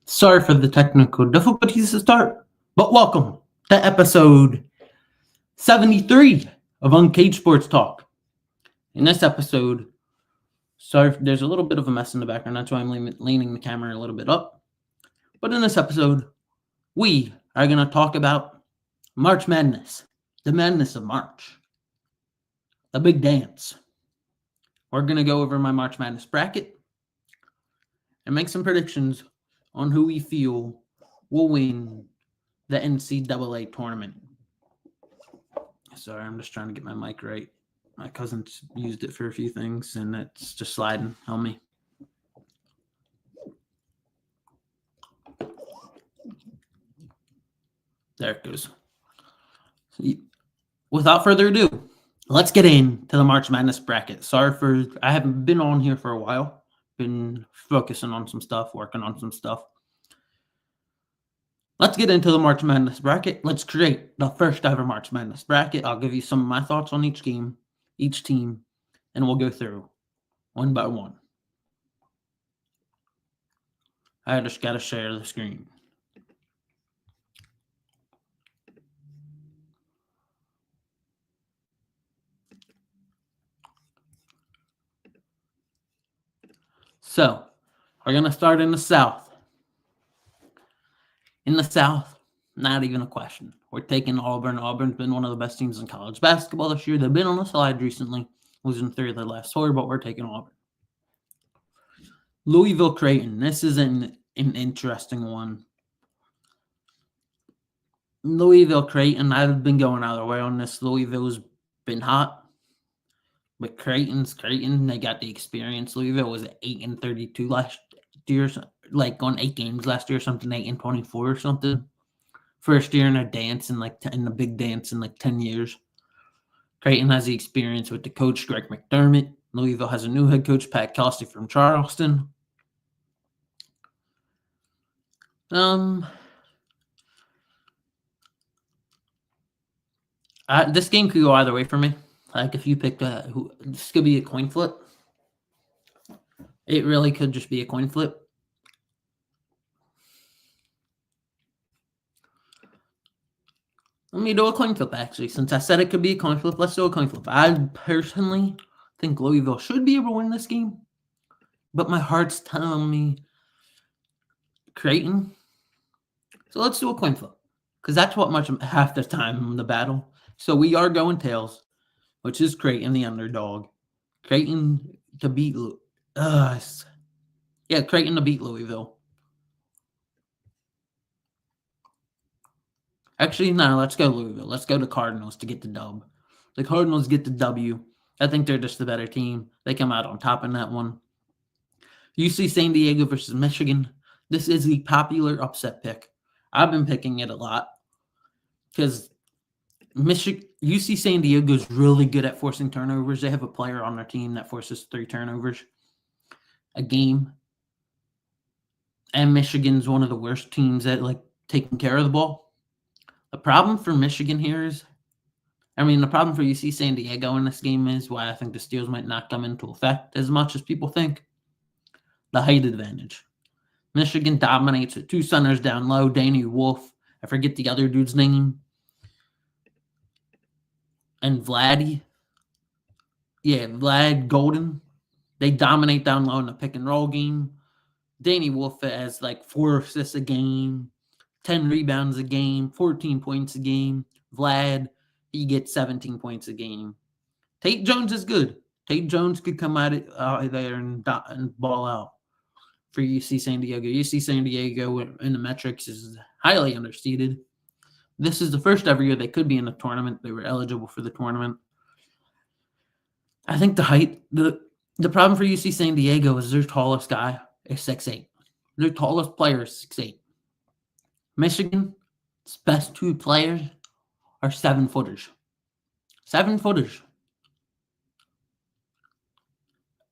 Sorry for the technical difficulties to start, but welcome to episode 73 of Uncaged Sports Talk. In this episode, sorry if there's a little bit of a mess in the background, that's why I'm leaning the camera a little bit up. But in this episode, we are going to talk about March Madness, the madness of March, the big dance. We're going to go over my March Madness bracket and make some predictions on who we feel will win the NCAA tournament. Sorry, I'm just trying to get my mic right. My cousin's used it for a few things, and it's just sliding on me. There it goes. Without further ado, let's get into the March Madness bracket. I haven't been on here for a while. Been focusing on some stuff, working on some stuff. Let's get into the March Madness bracket. Let's create the first ever March Madness bracket. I'll give you some of my thoughts on each game, each team, and we'll go through one by one. I just got to share the screen. So, we're going to start in the South. In the South, not even a question. We're taking Auburn. Auburn's been one of the best teams in college basketball this year. They've been on the slide recently, losing 3 of their last 4, but we're taking Auburn. Louisville Creighton. This is an interesting one. Louisville Creighton, I've been going either way on this. Louisville's been hot. But Creighton, they got the experience. Louisville was 8-32 last year, like on 8 games last year, something 8-24 or something. First year in a dance in the big dance in 10 years. Creighton has the experience with the coach Greg McDermott. Louisville has a new head coach, Pat Kelsey from Charleston. This game could go either way for me. Like if you pick this could be a coin flip. It really could just be a coin flip. Let me do a coin flip, actually. Since I said it could be a coin flip, let's do a coin flip. I personally think Louisville should be able to win this game, but my heart's telling me Creighton. So let's do a coin flip, because that's what much half the time in the battle. So we are going tails, which is Creighton, the underdog. Creighton to beat Creighton to beat Louisville. Actually, no, let's go Louisville. Let's go to Cardinals to get the dub. The Cardinals get the W. I think they're just the better team. They come out on top in that one. UC San Diego versus Michigan. This is the popular upset pick. I've been picking it a lot because UC San Diego is really good at forcing turnovers. They have a player on their team that forces 3 turnovers a game. And Michigan's one of the worst teams at taking care of the ball. The problem for Michigan here is, the problem for UC San Diego in this game is why I think the steals might not come into effect as much as people think. The height advantage. Michigan dominates with 2 centers down low. Danny Wolf, I forget the other dude's name. And Vlad Golden. They dominate down low in the pick and roll game. Danny Wolf has 4 assists a game, 10 rebounds a game, 14 points a game. Vlad, he gets 17 points a game. Tate Jones is good. Tate Jones could come out there and ball out for UC San Diego. UC San Diego in the metrics is highly underseeded. This is the first ever year they could be in the tournament. They were eligible for the tournament. I think the height, the problem for UC San Diego is their tallest guy is 6'8". Their tallest player is 6'8". Michigan's best 2 players are 7-footers. 7-footers.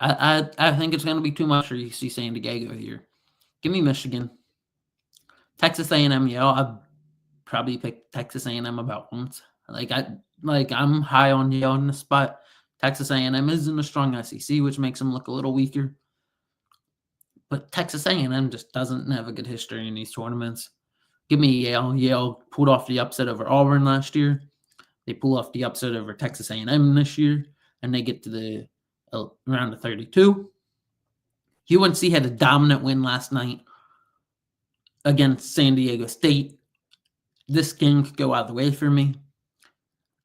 I think it's going to be too much for UC San Diego here. Give me Michigan. Texas A&M, I'd probably pick Texas A&M about once. I'm high on Yale in this spot. Texas A&M isn't a strong SEC, which makes them look a little weaker. But Texas A&M just doesn't have a good history in these tournaments. Give me Yale. Yale pulled off the upset over Auburn last year. They pull off the upset over Texas A&M this year, and they get to the round of 32. UNC had a dominant win last night against San Diego State. This game could go either way for me.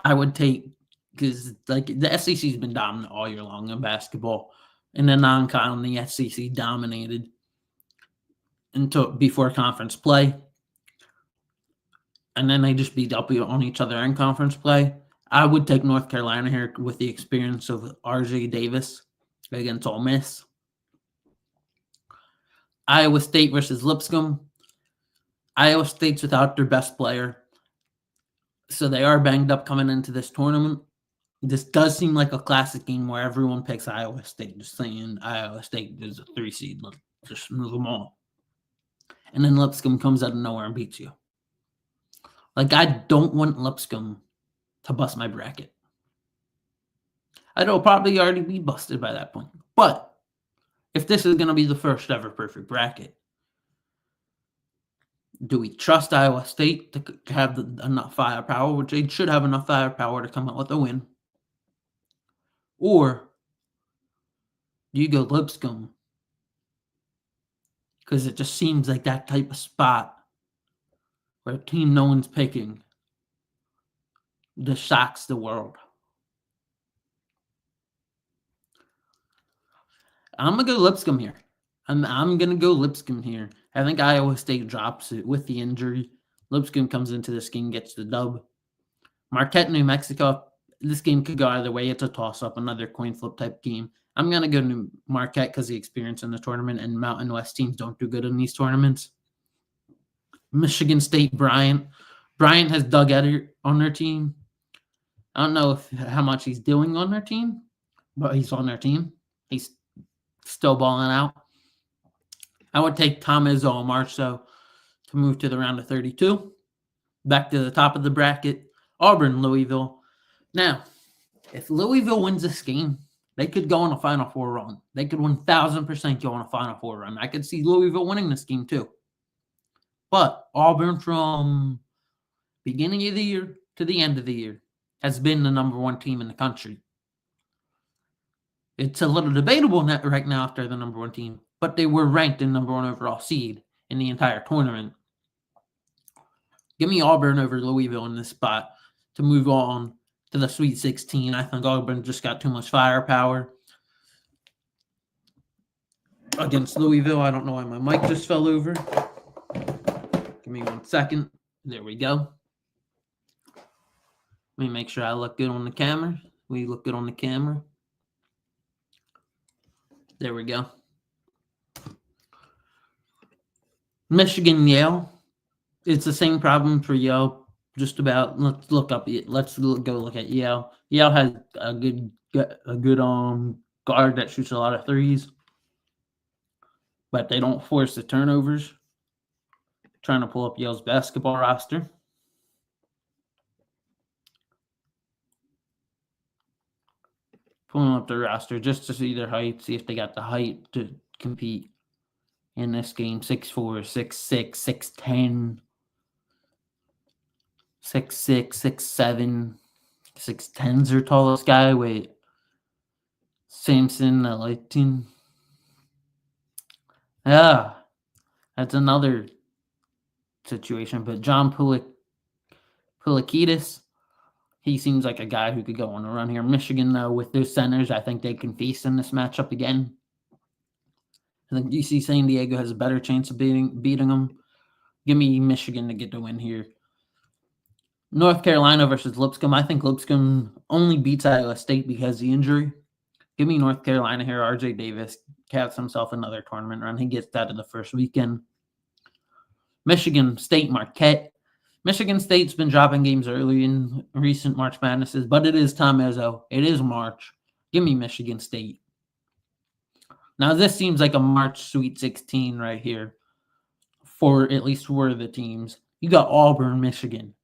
I would take, because the SEC's been dominant all year long in basketball. In the non-con, the SEC dominated until before conference play. And then they just beat up on each other in conference play. I would take North Carolina here with the experience of RJ Davis against Ole Miss. Iowa State versus Lipscomb. Iowa State's without their best player, so they are banged up coming into this tournament. This does seem like a classic game where everyone picks Iowa State, just saying Iowa State is a 3 seed. Let's just move them all. And then Lipscomb comes out of nowhere and beats you. I don't want Lipscomb to bust my bracket. It'll probably already be busted by that point. But if this is going to be the first ever perfect bracket, do we trust Iowa State to have enough firepower, which they should have enough firepower to come out with a win? Or do you go Lipscomb? Because it just seems like that type of spot where a team no one's picking just shocks the world. I'm going to go Lipscomb here. I'm going to go Lipscomb here. I think Iowa State drops it with the injury. Lipscomb comes into this game, gets the dub. Marquette, New Mexico. This game could go either way. It's a toss-up, another coin flip type game. I'm going to go to Marquette because the experience in the tournament, and Mountain West teams don't do good in these tournaments. Michigan State, Bryant. Bryant has Doug Edert on their team. I don't know how much he's doing on their team, but he's on their team. He's still balling out. I would take Tom Izzo and Marceau to move to the round of 32. Back to the top of the bracket. Auburn, Louisville. Now, if Louisville wins this game, they could go on a Final Four run. They could 1,000% go on a Final Four run. I could see Louisville winning this game too. But Auburn from beginning of the year to the end of the year has been the number one team in the country. It's a little debatable right now after the number one team, but they were ranked in number one overall seed in the entire tournament. Give me Auburn over Louisville in this spot to move on to the Sweet 16. I think Auburn just got too much firepower against Louisville. I don't know why my mic just fell over. Give me 1 second. There we go. Let me make sure I look good on the camera. We look good on the camera. There we go. Michigan, Yale. It's the same problem for Yale. Just about. Let's go look at Yale. Yale has a good guard that shoots a lot of threes, but they don't force the turnovers. Trying to pull up Yale's basketball roster. Pulling up the roster just to see their height, see if they got the height to compete in this game. 6'4", 6'6", 6'10", 6'6", 6'7", 6'10's their tallest guy. Wait. Samson, Aletin. Yeah. That's another situation. But John Poulikitis, he seems like a guy who could go on a run here. Michigan, though, with those centers, I think they can feast in this matchup again. I think UC San Diego has a better chance of beating them. Give me Michigan to get the win here. North Carolina versus Lipscomb. I think Lipscomb only beats Iowa State because of the injury. Give me North Carolina here. RJ Davis caps himself another tournament run. He gets that in the first weekend. Michigan State, Marquette. Michigan State's been dropping games early in recent March Madnesses, but it is Tom Izzo. It is March. Give me Michigan State. Now, this seems like a March Sweet 16 right here for at least four of the teams. You got Auburn, Michigan,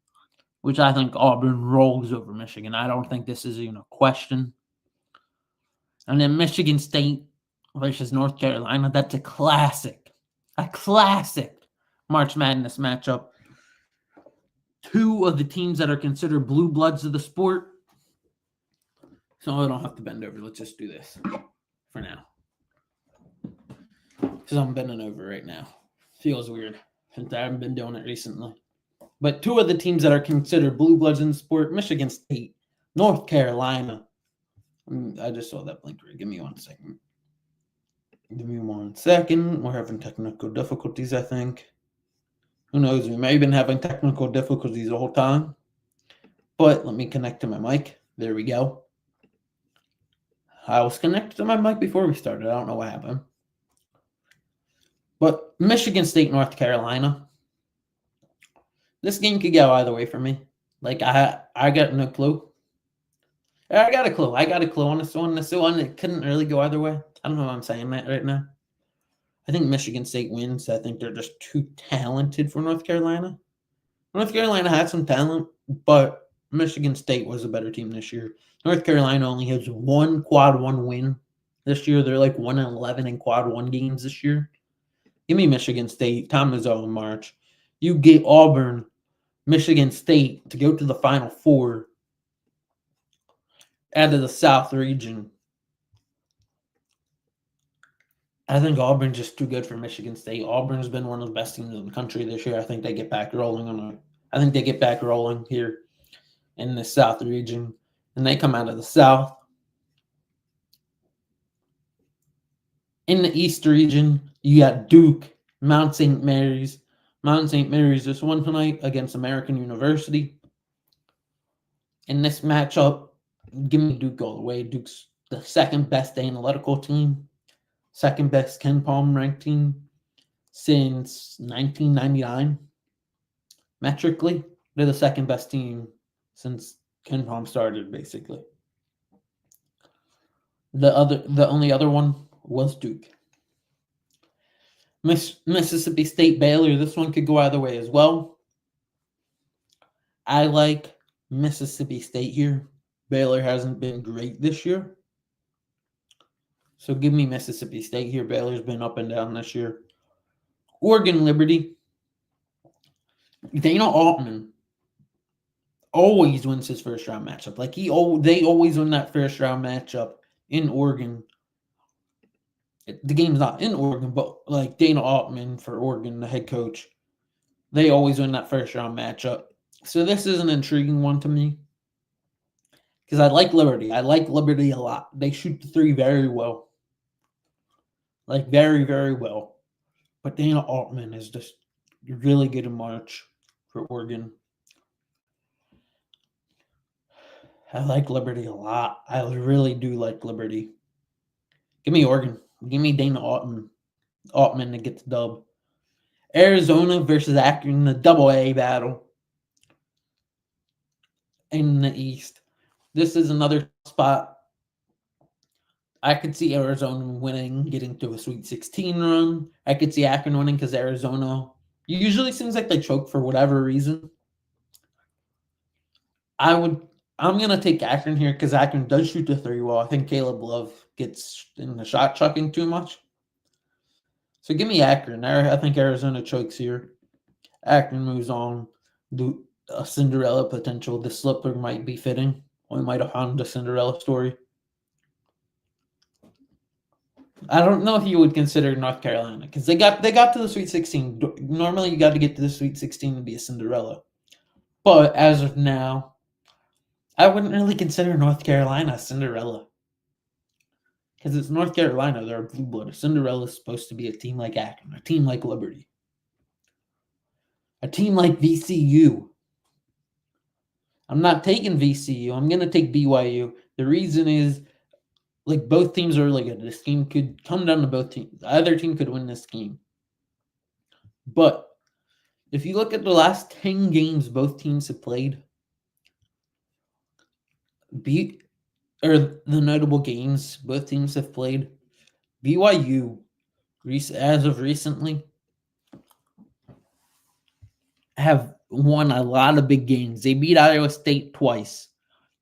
which I think Auburn rolls over Michigan. I don't think this is even a question. And then Michigan State versus North Carolina. That's a classic March Madness matchup. Two of the teams that are considered blue bloods of the sport. So I don't have to bend over. Let's just do this for now. Because I'm bending over right now. Feels weird since I haven't been doing it recently. But two of the teams that are considered blue bloods in the sport, Michigan State, North Carolina. I just saw that blink rig. Give me 1 second. We're having technical difficulties, I think. Who knows? We may have been having technical difficulties the whole time. But let me connect to my mic. There we go. I was connected to my mic before we started. I don't know what happened. But Michigan State, North Carolina. This game could go either way for me. Like, I got no clue. I got a clue on this one. This one, it couldn't really go either way. I don't know why I'm saying that right now. I think Michigan State wins. I think they're just too talented for North Carolina. North Carolina had some talent, but Michigan State was a better team this year. North Carolina only has one quad one win this year. They're like 1-11 in quad one games this year. Give me Michigan State. Tom Izzo in March. You get Auburn, Michigan State to go to the Final Four out of the South region. I think Auburn's just too good for Michigan State. Auburn's been one of the best teams in the country this year. I think they get back rolling here in the South region, and they come out of the South. In the East region, you got Duke, Mount St. Mary's. Mount St. Mary's just won tonight against American University. In this matchup, give me Duke all the way. Duke's the second best analytical team, second best KenPom ranked team since 1999. Metrically, they're the second best team since KenPom started, basically. The only other one was Duke. Mississippi State, Baylor. This one could go either way as well. I like Mississippi State here. Baylor hasn't been great this year. So give me Mississippi State here. Baylor's been up and down this year. Oregon, Liberty. Dana Altman always wins his first round matchup. Like they always win that first round matchup in Oregon. The game's not in Oregon, but like Dana Altman for Oregon, the head coach, they always win that first round matchup. So this is an intriguing one to me because I like Liberty. I like Liberty a lot. They shoot the three very well. Like very, very well. But Dana Altman is just really good in March for Oregon. I like Liberty a lot. I really do like Liberty. Give me Oregon. Give me Dana Altman to get the dub. Arizona versus Akron, the double-A battle in the East. This is another spot. I could see Arizona winning, getting to a Sweet 16 run. I could see Akron winning because Arizona usually seems like they choke for whatever reason. I'm going to take Akron here because Akron does shoot the three well. I think Caleb Love gets in the shot chucking too much. So give me Akron. I think Arizona chokes here. Akron moves on. A Cinderella potential. The slipper might be fitting. We might have found a Cinderella story. I don't know if you would consider North Carolina because they got to the Sweet 16. Normally, you got to get to the Sweet 16 to be a Cinderella. But as of now, I wouldn't really consider North Carolina a Cinderella. Because it's North Carolina, they're a blue blood. Cinderella is supposed to be a team like Akron, a team like Liberty, a team like VCU. I'm not taking VCU. I'm going to take BYU. The reason is, like, both teams are really good. This game could come down to both teams. Either team could win this game. But if you look at the last 10 games both teams have played, the notable games both teams have played, BYU, as of recently, have won a lot of big games. They beat Iowa State twice.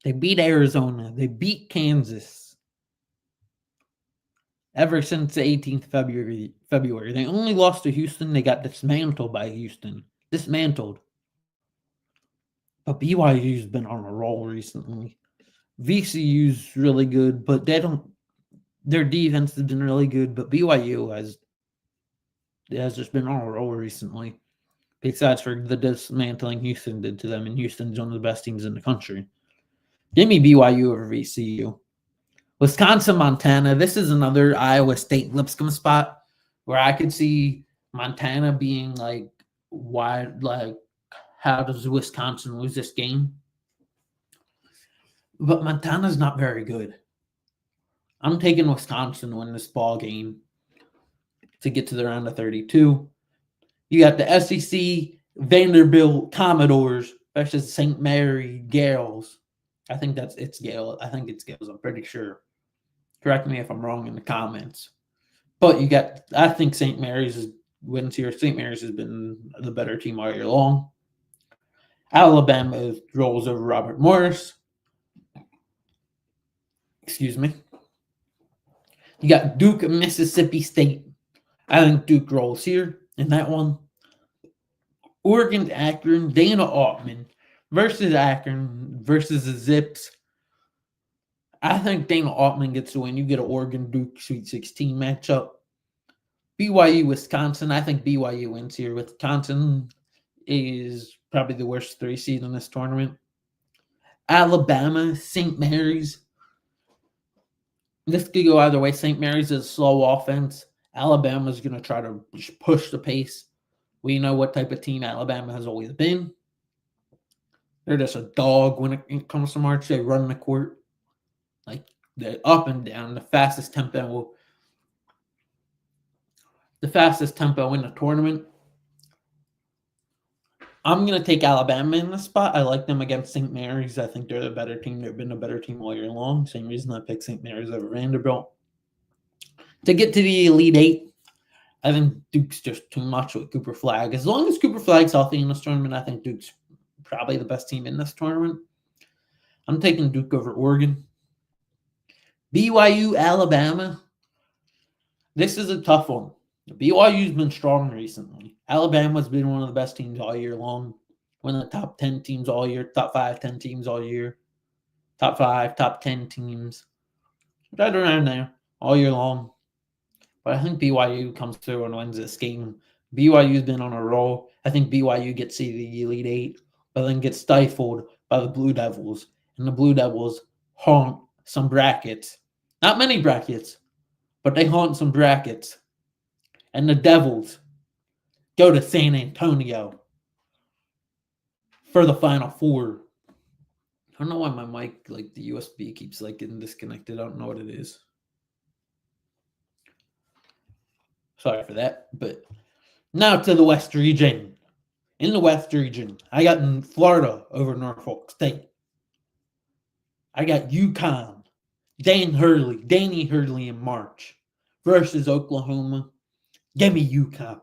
They beat Arizona. They beat Kansas. Ever since the 18th February. They only lost to Houston. They got dismantled by Houston. Dismantled. But BYU's been on a roll recently. VCU's really good, but their defense has been really good, but BYU has just been on a roll recently. Besides for the dismantling Houston did to them, and Houston's one of the best teams in the country. Give me BYU over VCU. Wisconsin, Montana. This is another Iowa State Lipscomb spot where I could see Montana being like, why? Like, how does Wisconsin lose this game? But Montana's not very good. I'm taking Wisconsin to win this ball game to get to the round of 32. You got the SEC Vanderbilt Commodores versus St. Mary Gales. I think it's Gale. I think it's Gales. I'm pretty sure. Correct me if I'm wrong in the comments. But I think St. Mary's wins here. St. Mary's has been the better team all year long. Alabama rolls over Robert Morris. Excuse me. You got Duke and Mississippi State. I think Duke rolls here in that one. Oregon, Akron, Dana Altman versus Akron versus the Zips. I think Dana Altman gets the win. You get an Oregon Duke Sweet 16 matchup. BYU, Wisconsin. I think BYU wins here. Wisconsin is probably the worst 3 seed in this tournament. Alabama, St. Mary's. This could go either way. St. Mary's is a slow offense. Alabama's going to try to push the pace. We know what type of team Alabama has always been. They're just a dog when it comes to March. They run the court. Like, they're up and down. The fastest tempo in the tournament. I'm going to take Alabama in this spot. I like them against St. Mary's. I think they're the better team. They've been a better team all year long. Same reason I picked St. Mary's over Vanderbilt. To get to the Elite Eight, I think Duke's just too much with Cooper Flagg. As long as Cooper Flagg's healthy in this tournament, I think Duke's probably the best team in this tournament. I'm taking Duke over Oregon. BYU, Alabama. This is a tough one. BYU's been strong recently. Alabama's been one of the best teams all year long. One of the top 10 teams all year, top 5, 10 teams all year. Top 5, top 10 teams. Right around there all year long. But I think BYU comes through and wins this game. BYU's been on a roll. I think BYU gets to the Elite Eight, but then gets stifled by the Blue Devils. And the Blue Devils haunt some brackets. Not many brackets, but they haunt some brackets. And the Devils go to San Antonio for the Final Four. I don't know why my mic, like the USB, keeps like getting disconnected. I don't know what it is. Sorry for that. But now to the West region. In the West region, I got in Florida over Norfolk State. I got UConn, Danny Hurley in March versus Oklahoma. Give me UConn.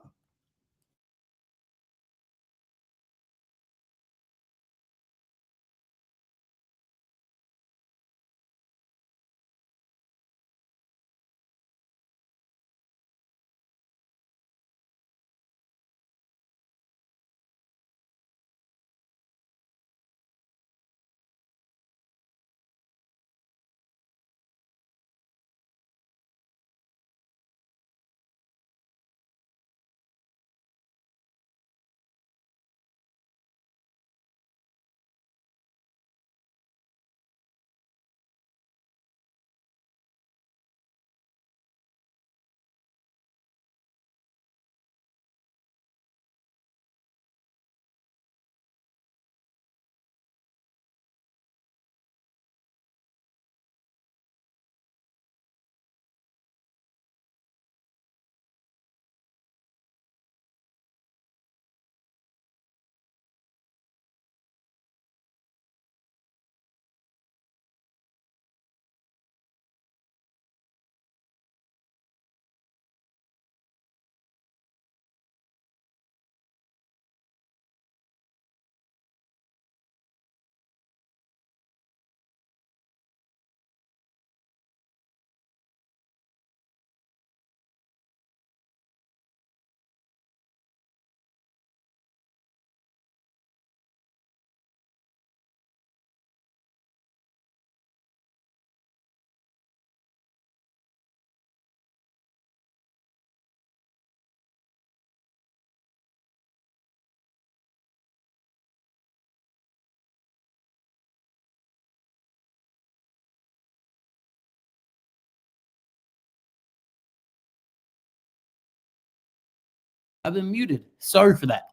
I've been muted. Sorry for that.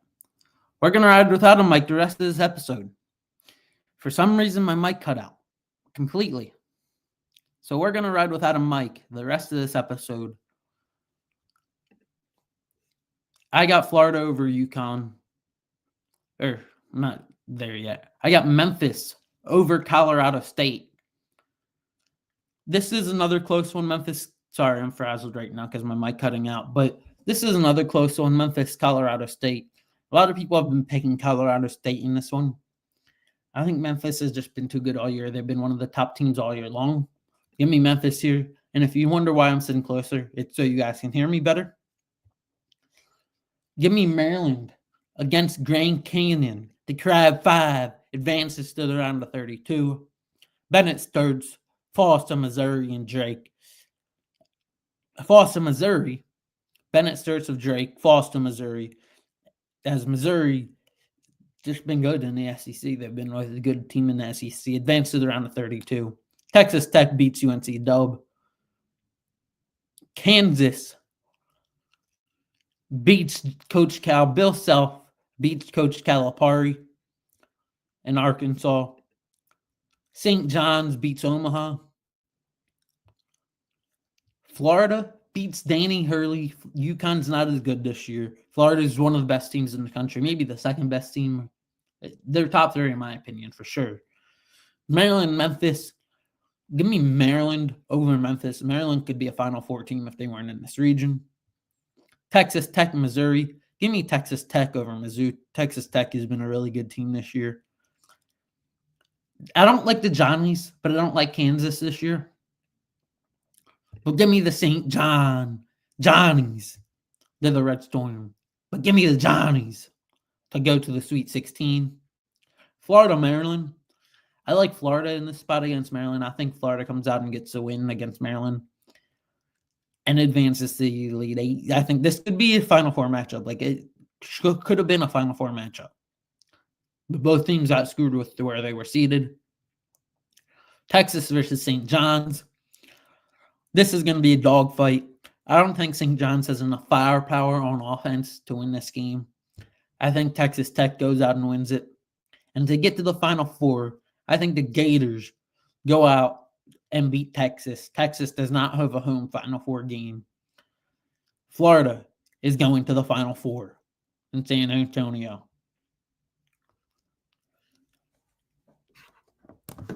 We're going to ride without a mic the rest of this episode. For some reason, my mic cut out completely. So we're going to ride without a mic the rest of this episode. I got Florida over UConn. Or, I'm not there yet. I got Memphis over Colorado State. This is another close one. Memphis. Sorry, I'm frazzled right now because my mic cutting out. But this is another close one. Memphis, Colorado State. A lot of people have been picking Colorado State in this one. I think Memphis has just been too good all year. They've been one of the top teams all year long. Give me Memphis here. And if you wonder why I'm sitting closer, it's so you guys can hear me better. Give me Maryland against Grand Canyon. The Crab 5 advances to the round of 32. Bennett Sturts falls to Missouri and Drake. Falls to Missouri. Bennett Sturts of Drake falls to Missouri. As Missouri just been good in the SEC. They've been a good team in the SEC. Advanced to the round of 32. Texas Tech beats UNC Dub. Kansas beats Coach Cal. Bill Self beats Coach Calipari in Arkansas. St. John's beats Omaha. Florida beats Danny Hurley. UConn's not as good this year. Florida is one of the best teams in the country, maybe the second best team. They're top 3 in my opinion, for sure. Maryland, Memphis. Give me Maryland over Memphis. Maryland could be a Final Four team if they weren't in this region. Texas Tech, Missouri. Give me Texas Tech over Mizzou. Texas Tech has been a really good team this year. I don't like the Johnnies, but I don't like Kansas this year. But give me the St. Johnnies. They're the Red Storm. But give me the Johnnies to go to the Sweet 16. Florida, Maryland. I like Florida in this spot against Maryland. I think Florida comes out and gets a win against Maryland and advances to the Elite Eight. I think this could be a Final Four matchup. Like, it could have been a Final Four matchup. But both teams got screwed with where they were seated. Texas versus St. John's. This is going to be a dogfight. I don't think St. John's has enough firepower on offense to win this game. I think Texas Tech goes out and wins it. And to get to the Final Four, I think the Gators go out and beat Texas. Texas does not have a home Final Four game. Florida is going to the Final Four in San Antonio.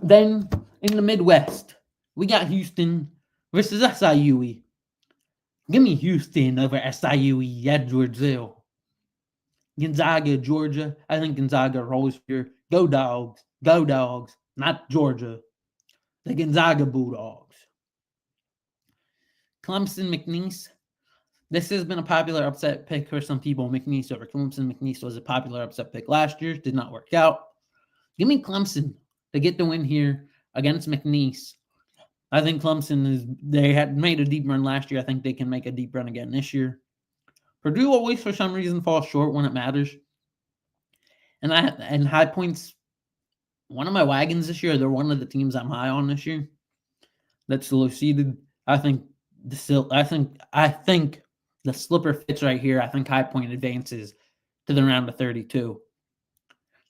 Then in the Midwest, we got Houston versus SIUE. Give me Houston over SIUE at Georgeville. Gonzaga, Georgia. I think Gonzaga rolls here. Go Dogs. Go Dogs. Not Georgia. The Gonzaga Bulldogs. Clemson, McNeese. This has been a popular upset pick for some people. McNeese over Clemson. McNeese was a popular upset pick last year. Did not work out. Give me Clemson to get the win here against McNeese. I think they had made a deep run last year. I think they can make a deep run again this year. Purdue always, for some reason, falls short when it matters. And High Point's one of my wagons this year. They're one of the teams I'm high on this year. That's low seeded. I think the slipper fits right here. I think High Point advances to the round of 32.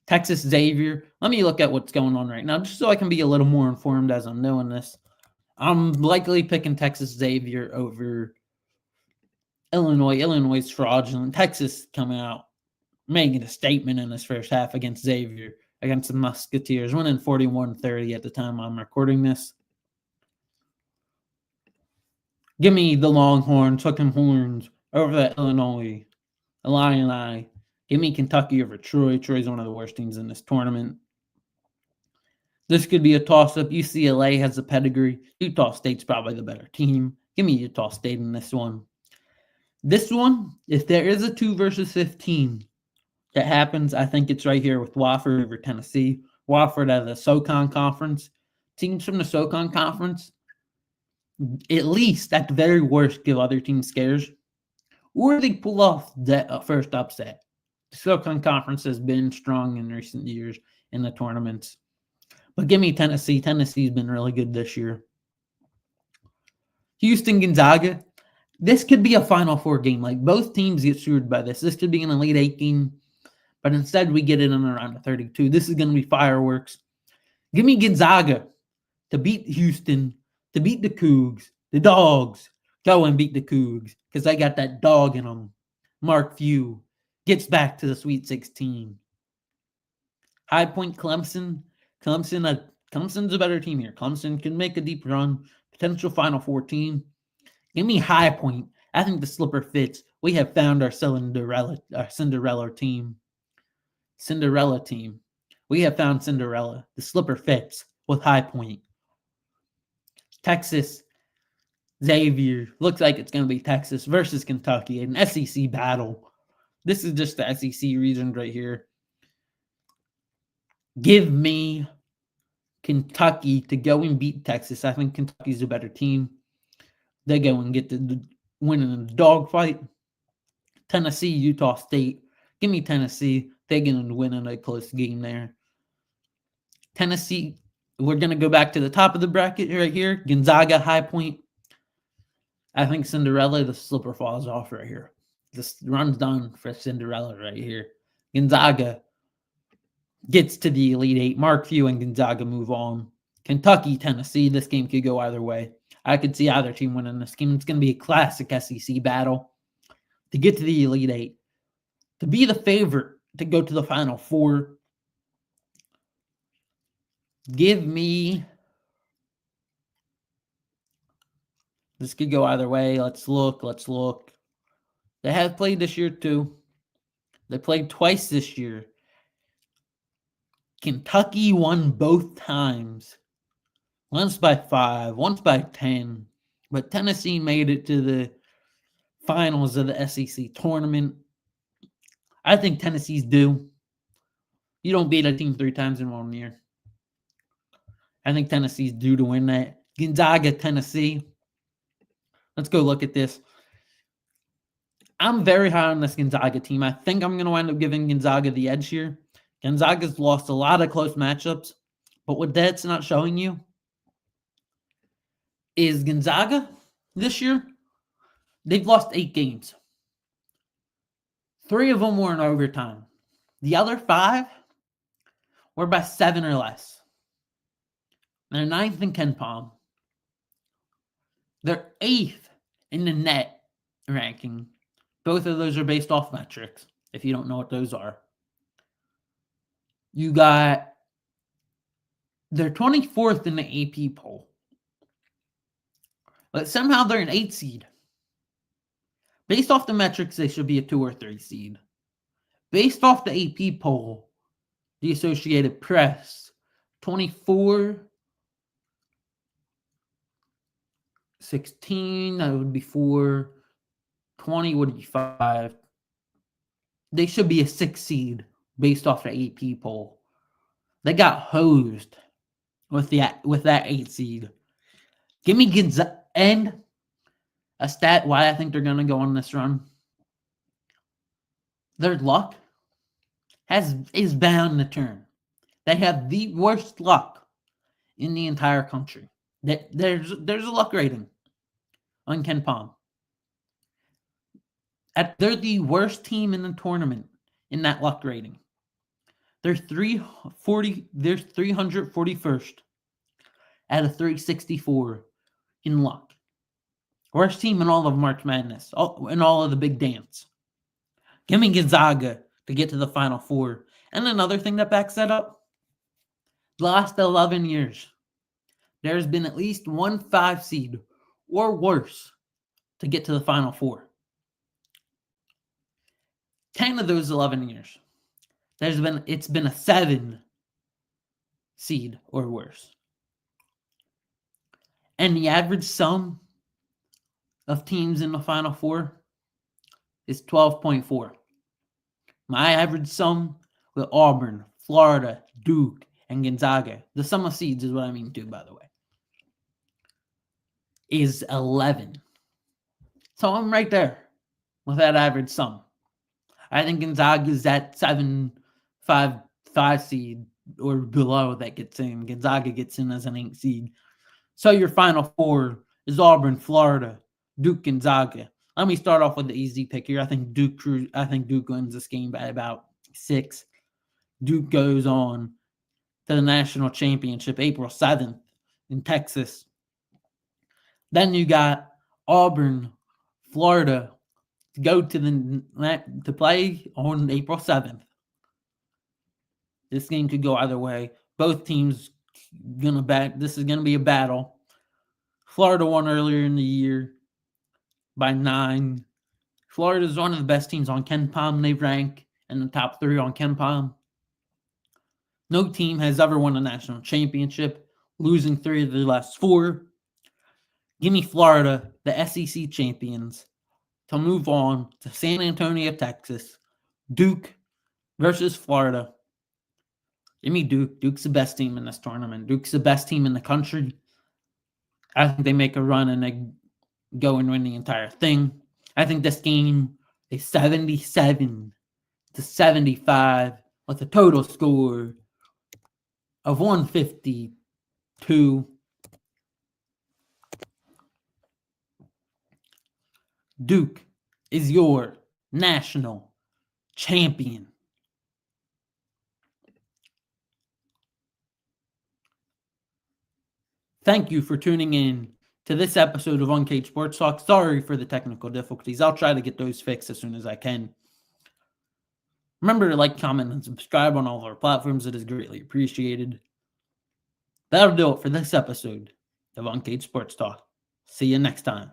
Texas Xavier. Let me look at what's going on right now, just so I can be a little more informed as I'm doing this. I'm likely picking Texas Xavier over Illinois. Illinois is fraudulent. Texas coming out, making a statement in this first half against Xavier, against the Musketeers, winning 41-30 at the time I'm recording this. Give me the Longhorns, Hook'em Horns over the Illinois Illini. Give me Kentucky over Troy. Troy's one of the worst teams in this tournament. This could be a toss-up. UCLA has a pedigree. Utah State's probably the better team. Give me Utah State in this one. This one, if there is a 2 versus 15 that happens, I think it's right here with Wofford over Tennessee. Wofford out of the SoCon Conference. Teams from the SoCon Conference, at least at the very worst, give other teams scares. Or they pull off that first upset. The SoCon Conference has been strong in recent years in the tournaments. But give me Tennessee. Tennessee's been really good this year. Houston, Gonzaga. This could be a Final Four game. Like, both teams get screwed by this. This could be an Elite Eight game, but instead we get it in around the 32. This is going to be fireworks. Give me Gonzaga to beat Houston, to beat the Cougs, the Dogs. Go and beat the Cougs because I got that dog in them. Mark Few gets back to the Sweet 16. High Point Clemson. Clemson's a better team here. Clemson can make a deep run. Potential Final Four team. Give me High Point. I think the slipper fits. We have found our Cinderella team. Cinderella team. We have found Cinderella. The slipper fits with High Point. Texas, Xavier. Looks like it's going to be Texas versus Kentucky. An SEC battle. This is just the SEC region right here. Give me Kentucky to go and beat Texas. I think Kentucky's a better team. They go and get the win in the dogfight. Tennessee, Utah State. Give me Tennessee. They're going to win in a close game there. Tennessee, we're going to go back to the top of the bracket right here. Gonzaga, High Point. I think Cinderella, the slipper falls off right here. This run's done for Cinderella right here. Gonzaga gets to the Elite Eight. Mark Few and Gonzaga move on. Kentucky, Tennessee. This game could go either way. I could see either team winning this game. It's going to be a classic SEC battle to get to the Elite Eight. To be the favorite to go to the Final Four. Give me... This could go either way. Let's look. They have played this year too. They played twice this year. Kentucky won both times. Once by 5, once by 10. But Tennessee made it to the finals of the SEC tournament. I think Tennessee's due. You don't beat a team 3 times in 1 year. I think Tennessee's due to win that. Gonzaga, Tennessee. Let's go look at this. I'm very high on this Gonzaga team. I think I'm going to wind up giving Gonzaga the edge here. Gonzaga's lost a lot of close matchups, but what that's not showing you is Gonzaga this year, they've lost 8 games. 3 of them were in overtime. The other 5 were by 7 or less. They're 9th in KenPom. They're 8th in the net ranking. Both of those are based off metrics, if you don't know what those are. You got, they're 24th in the AP poll. But somehow they're an 8 seed. Based off the metrics, they should be a 2 or 3 seed. Based off the AP poll, the Associated Press, 24, 16, that would be 4, 20 would be 5. They should be a 6 seed based off the AP poll. They got hosed with that 8 seed. Give me Gonzaga. And a stat why I think they're going to go on this run. Their luck is bound to turn. They have the worst luck in the entire country. There's a luck rating on KenPom. They're the worst team in the tournament in that luck rating. They're 341st out of 364 in luck. Worst team in all of March Madness, in all of the big dance. Give me Gonzaga to get to the Final Four. And another thing that backs that up, the last 11 years, there's been at least 1 5 seed or worse to get to the Final Four. 10 of those 11 years, it's been a 7 seed or worse. And the average sum of teams in the Final Four is 12.4. My average sum with Auburn, Florida, Duke, and Gonzaga, the sum of seeds is what I mean too, by the way, is 11. So I'm right there with that average sum. I think Gonzaga is that 5 seed or below that gets in. Gonzaga gets in as an 8 seed. So your Final Four is Auburn, Florida, Duke Gonzaga. Let me start off with the easy pick here. I think Duke wins this game by about 6. Duke goes on to the national championship April 7th in Texas. Then you got Auburn, Florida, to go to play on April 7th. This game could go either way. Both teams this is gonna be a battle. Florida won earlier in the year by 9. Florida is one of the best teams on KenPom. They rank in the top 3 on KenPom. No team has ever won a national championship, losing 3 of their last 4. Give me Florida, the SEC champions, to move on to San Antonio, Texas. Duke versus Florida. Give me Duke. Duke's the best team in this tournament. Duke's the best team in the country. I think they make a run and they go and win the entire thing. I think this game is 77-75 with a total score of 152. Duke is your national champion. Thank you for tuning in to this episode of Uncaged Sports Talk. Sorry for the technical difficulties. I'll try to get those fixed as soon as I can. Remember to like, comment, and subscribe on all of our platforms. It is greatly appreciated. That'll do it for this episode of Uncaged Sports Talk. See you next time.